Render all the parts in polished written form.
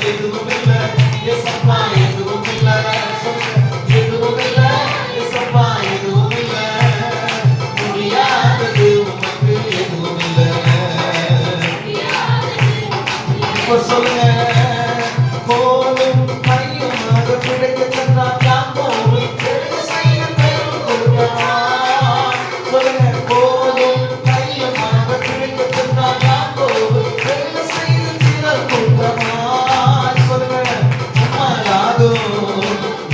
எதுவும் இல்ல ஏசப்பா எதுவும் இல்ல எதுவும் இல்ல ஏசப்பா எதுவும் இல்ல முடியாதது உமக்கு எதுவும் இல்ல இப்ப சொல்லுங்க கோலும் கையுமாக பிழைக்க சென்றான் யாக்கோபு பெரிய செய்த பெரும் கொடுத்தான் சொல்லுங்க கோலும் கையுமாக பிழைக்க சென்றான் யாக்கோபு பெரிய செய்த சிறர் கொடுத்தான் சொல்லுங்க உம்மாலாகும்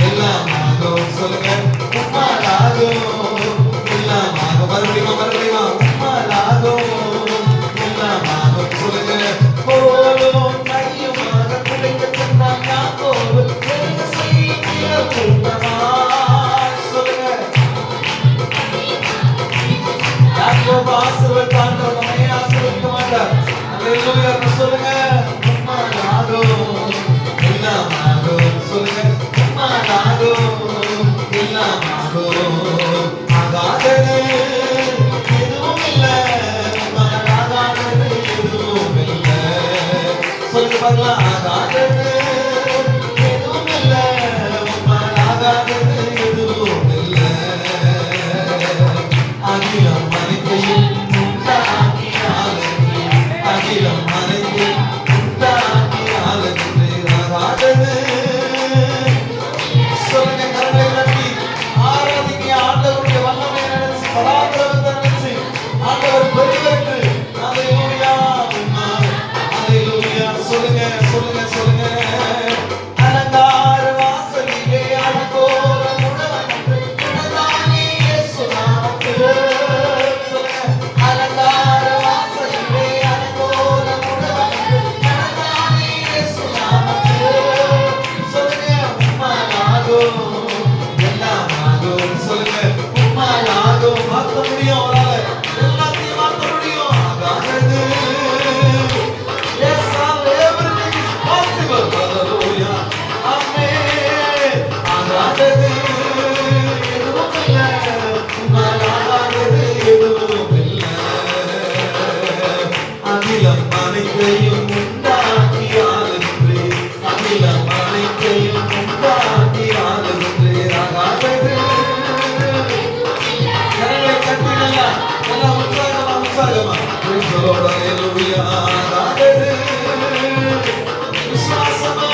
எல்லாமாகும் சொல்லுங்க உம்மாலாகும் எல்லாமாகும் மறுபடியும் உம்மாலாகும் எல்லாமாகும் சொல்லுங்க கோலும் கையுமாக பிழைக்க சென்றான் யாக்கோபு பெரிய செய்த சிறர் கொடுத்தான் சொல்லுங்க யாக்கோபு ஆசீர்வதித்தான் நம்மை ஆசீர்வதிக்க மாட்டார் அல்லேலூயா சொல்லுங்க உம்மாலாகும் எல்லாமாகும் சொல்லுங்க உம்மாலாகும் எல்லாமாகும் ஆகாதது எதுவும் இல்ல உம்மாலாகாதது எதுவும் இல்ல சொல்லுங்க பார்க்கலாம் ஆகாதது எதுவும் இல்ல உம்மாலாகாதது எதுவும் இல்ல அகிலம் அனைத்தையும் உண்டாக்கினாலென்று அகிலம் அனைத்தையும் உண்டாக்கினாலென்று ஆகாதது சொல்லுங்க கரங்களை தட்டி ஆராதிங்க ஆண்டவருடைய வல்லமையை நினைச்சு பராக்கிரமத்தை நினைச்சு ஆண்டவர் பெரியவர் என்று அல்லேலூயா அல்லேலூயா சொல்லுங்க சொல்லுங்க சொல்லுங்க அலங்கார வாசலிலே அலங்கோல முழவனத்து உனதானே இயேசு நாமத்தில் சொல்லுங்க அலங்கார வாசலிலே அலங்கோல முழவனத்து உனதானே இயேசு நாமத்தில் சொல்லுங்க உம்மாலாகும் எல்லாமாகும் சொல்லுங்க உம்மாலாகும் மாற்ற முடியும் அவரால எல்லாத்தையும் மாற்ற முடியும் ஆகாதது yes all everything is possible hallelujah amen ஆகாதது எதுவும் இல்ல உம்மாலாகாதது எதுவும் இல்ல அகிலம் அனைத்தையும் உண்டாக்கி ஆளுகின்றே அகிலம் அனைத்தையும் உண்டாக்கி ஆளுகின்றே ஆகாதது கரங்களை தட்டினல்லா எல்லாம் உற்சாகமா praise the Lord hallelujah ஆகாதது விசுவாசமா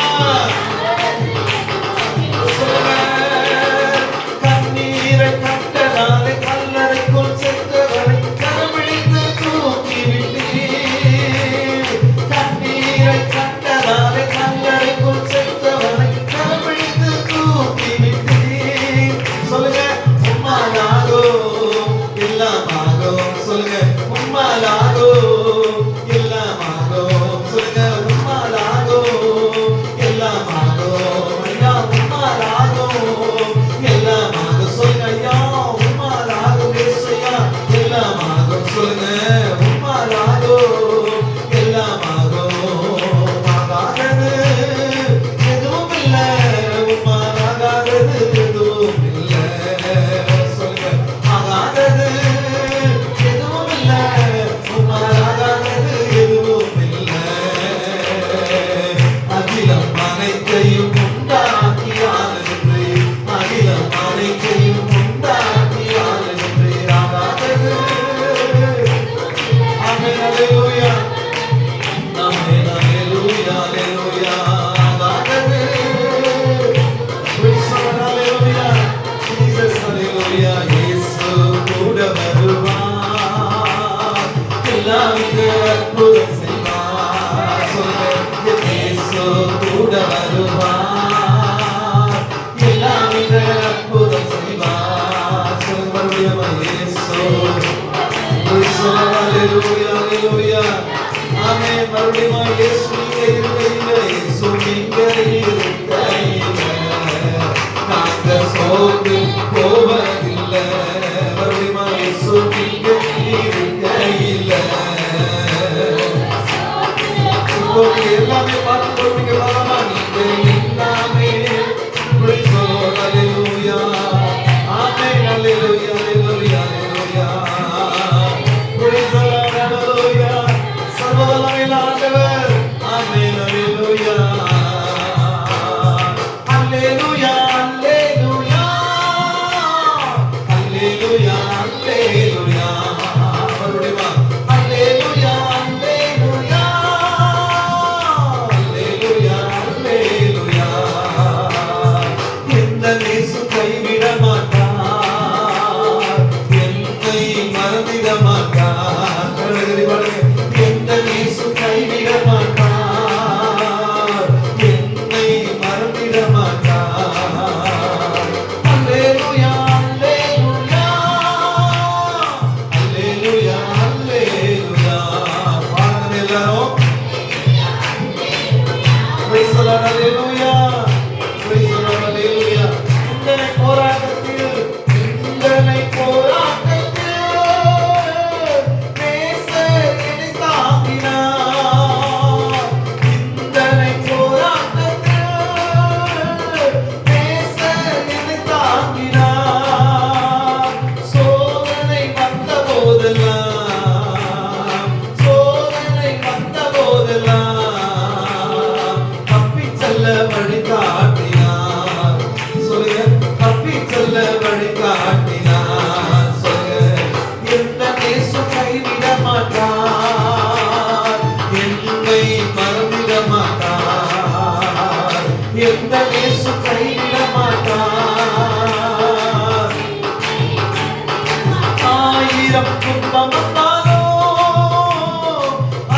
கண்ணீரை கண்டதாலே கல்லறைக்குள் சென்றவரை கரம்பிடித்து தூக்கி விட்டீர் கண்ணீரை கண்டதாலே கல்லறைக்குள் சென்றவரை கரம்பிடித்து தூக்கி விட்டீர் சொல்லுங்க உம்மாலாகும் எல்லாமாகும் சொல்லுங்க உம்மாலாகும் எல்லாமாகும் சொல்லுங்க உம்மாலாகும் எல்லாமாகும் ஐயா உம்மாலாகும் எல்லாமாகும் சொல்லுங்க ஐயா உம்மாலாகும் இயேசுயா எல்லாமாகும் சொல்லுங்க உம்மாலாகும் எல்லாமாகும் ஆகாதது எதுவும் இல்ல உம்மாலாகாதது எதுவும் இல்ல சொல்லுங்க ஆகாதது எதுவும் இல்ல உம்மாலாகாதது எதுவும் இல்ல அகிலம் அனைத்தையும் உண்டாக்கி ஆளுகின்றே அகிலம் அனைத்தையும் உண்டாக்கி ஆளுகின்றே ஆகாதது ஆமென் அல்லேலூயா ஆமென் அல்லேலூயா அல்லேலூயா ஆகாதது praise the Lord hallelujah Jesus hallelujah இயேசு கூட வருவார் எல்லாவித அற்புதம் செய்வார் சொல்லுங்க இயேசு கூட வருவார் எல்லாவித அற்புதம் செய்வார் சொல்லுங்க மறுபடியும் இயேசு praise the Lord hallelujah hallelujah ஆமென் மறுபடியும் இயேசு நீங்க இருக்கையில இயேசு நீங்க இருக்கையில நாங்க சோர்ந்து போவதில்லை மறுபடியும் இயேசு நீங்க இருக்கையில இப்போ எல்லாமே பார்த்து போவீங்க பாரமா நீங்க எல்லாமே praise the Lord hallelujah amen hallelujah hallelujah hallelujah praise the Lord hallelujah சர்வவல்லமையுள்ள ஆண்டவர் amen hallelujah கைவிட மாட்டார், என்னை மறந்திட மாட்டார். அல்லேலூயா அல்லேலூயா அல்லேலூயா அல்லேலூயா. பாடுங்க எல்லாரும். Praise the Lord, hallelujah. Praise the Lord, hallelujah. இந்தனை போராட்டத்தில் நேசர் என்னை தாங்கினார். இந்தனை போராட்டத்தில் நேசர் என்னை தாங்கினார். சோதனை வந்த போதெல்லாம், சோதனை வந்த போதெல்லாம் தப்பிச் செல்ல வழி காட்டினார். சொல்லுங்க, தப்பிச் செல்ல வழி காட்டினார். சொல்லுங்க, எந்த நேசம் கைவிட மாட்டார், என்னை மறந்திட மாட்டார். எந்த நேசம் கைவிட மாட்டார். ஆயிரம் துன்பம் வந்தாலும்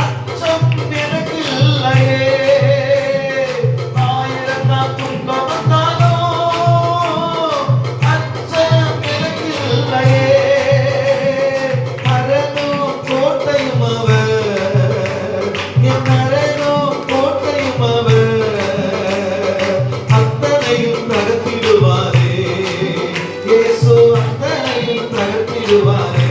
அச்சம் எனக்கு இல்லையே. ஆயிரம் துன்பம் வந்தாலும் அச்சம் எனக்கு இல்லையே. அரணும் கோட்டையும் அவர், என் அரணும் கோட்டையும் அவர், அத்தனையும் தகர்த்திடுவாரே. இயேசு அத்தனையும் தகர்த்திடுவாரே.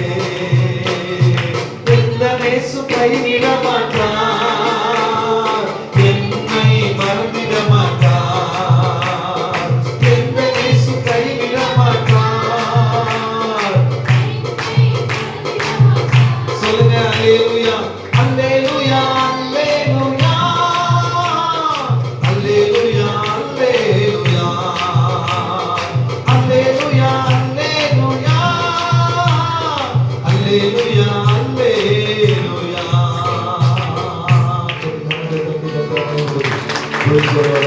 எந்த நேசு கைவிட மாட்டார், என்னை மறந்திட மாட்டார். எந்த நேசு கைவிட மாட்டார். சொல்லுங்க, அல்லேலூயா அல்லேலூயா அல்லேலூயா அல்லேலூயா அல்லேலூயா அல்லேலூயா அல்லேலூயா அல்லேலூயா அல்லேலூயா. Praise the Lord,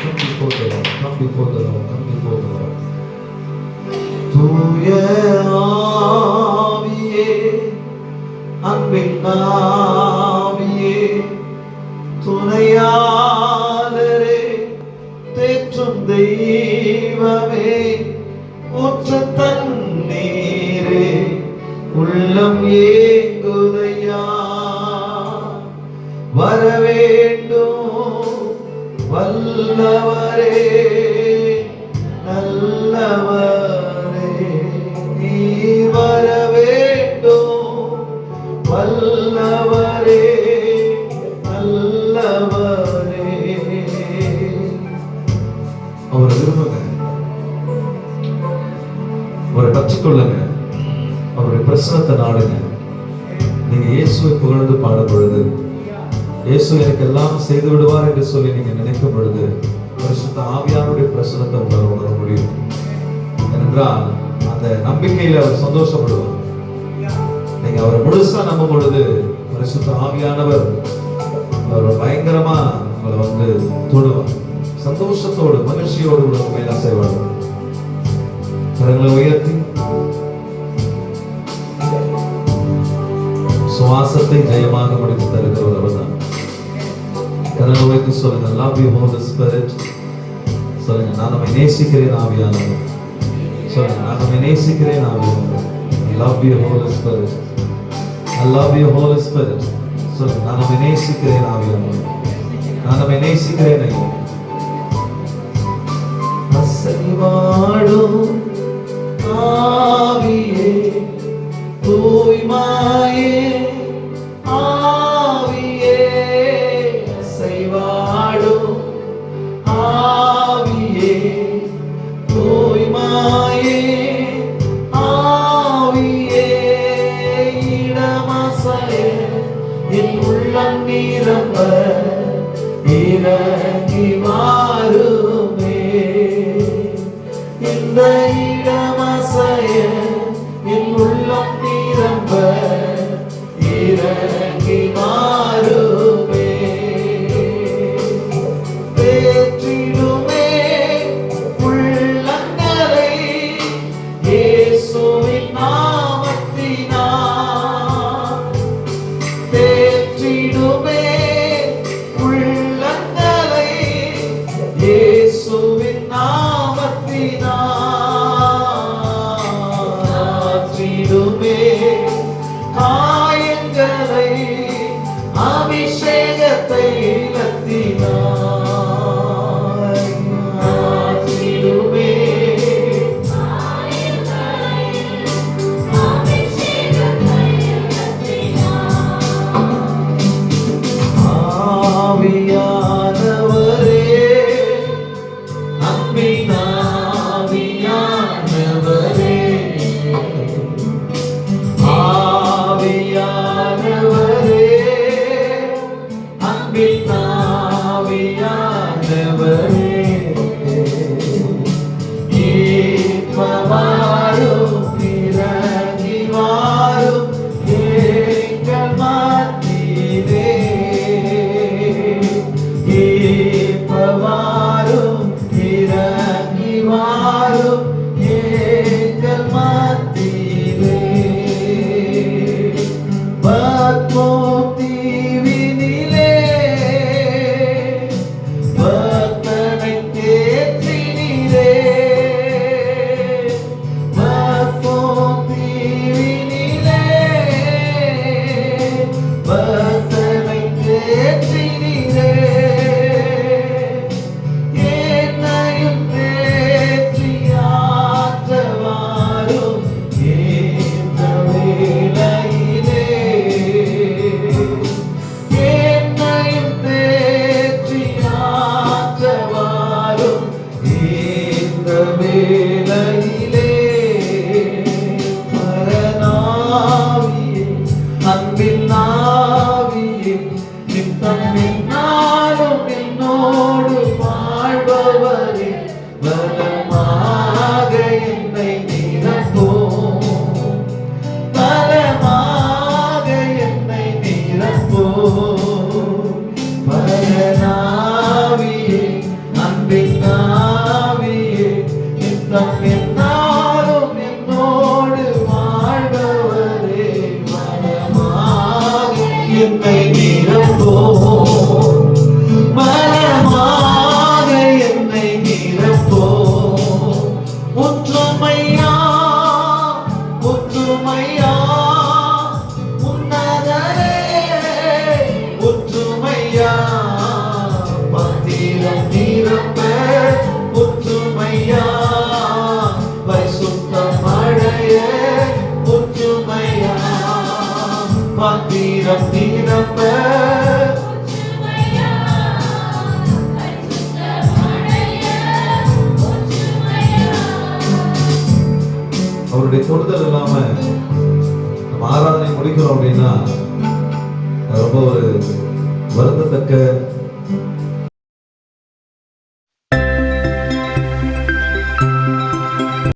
come before the Lord, come before the Lord. தூய ஆவியே, அன்பின் ஆவியே, துணையாளரே, தேற்றும் தெய்வமே, ஊற்று தண்ணீரே, உள்ளம் ஏங்குதையா. வரவேண்டும் வல்லவரே, நல்லவரே, நீர் வரவேண்டும் வல்லவரே, நல்லவரே. அவரை விரும்புங்க, அவரை கற்றுக்கொள்ளுங்க, அவருடைய பிரசனத்தை நாடுங்க. நீங்க இயேசுவை புகழ்ந்து பாடும் பொழுது, இயேசு எனக்கு எல்லாம் செய்து விடுவார் என்று சொல்லி நீங்க நினைக்கும் பொழுது, பரிசுத்த ஆவியானுடைய பிரசனத்தை உங்களால் உணர முடியும். ஏனென்றால் அந்த நம்பிக்கையில அவர் சந்தோஷப்படுவார். நீங்க அவரை முழுசா நம்பும் பொழுது, பரிசுத்த ஆவியானவர் அவர் பயங்கரமா உங்களை வந்து தொடுவார். சந்தோஷத்தோடு மகிழ்ச்சியோடு கூட மேல செய்வார். கரங்களை உயர்த்தி சுவாசத்தை ஜெயமாக முடித்து தருகிறவர் அவர்தான். கரங்களை உயர்த்தி சொல்லுங்க, love you Holy Spirit. சொல்லுங்க, நான் நம்மை நேசிக்கிறேன் ஆவியானவர். சொல்லுங்க, நான் நம்மை நேசிக்கிறேன் ஆவியானவர். I love you Holy Spirit. I love you Holy Spirit. சொல்லுங்க, நான் நம்மை நேசிக்கிறேன் ஆவியானவர். நான் நம்மை நேசிக்கிறேன் ஐயா. அசைவாடும் ஆவியே, தூய்மையே ஆவியே, அசைவாடும் ஆவியே, தூய்மையே ஆவியே, இடமசைய என் உள்ளம் நிரம்ப இறங்கி வாருமே. இந்த இடமசைய என் உள்ளம் நிரம்ப இறங்கி வாருமே. தேற்றிடுமே இந்த வேளையிலே பரநாவியே அன்பின் ஆவியே நித்தம் என்னாலும் என்னோடு வாழ்பவரே பலமாக என்னை நிரப்போம் பலமாக என்னை நிரப்போம் பரநாவியே அன்பின் ஆவியே நித்தம் என்னாலும் என்னோடு வாழ்பவரே பலமாக என்னை நிரப்போம் பலமாக என்னை நிரப்போம் முற்றுமையா முற்றுமையா உன்னதரே முற்றுமையா பத்திரம் நிரப்ப முற்றுமையா பரிசுத்தம் அடைய முற்றுமையா பத்திரம் நிரப்ப அவருடைய தொடுதல் இல்லாம நம்ம ஆராதனை முடிக்கிறோம் அப்படின்னா அது ரொம்ப ஒரு வருந்தத்தக்க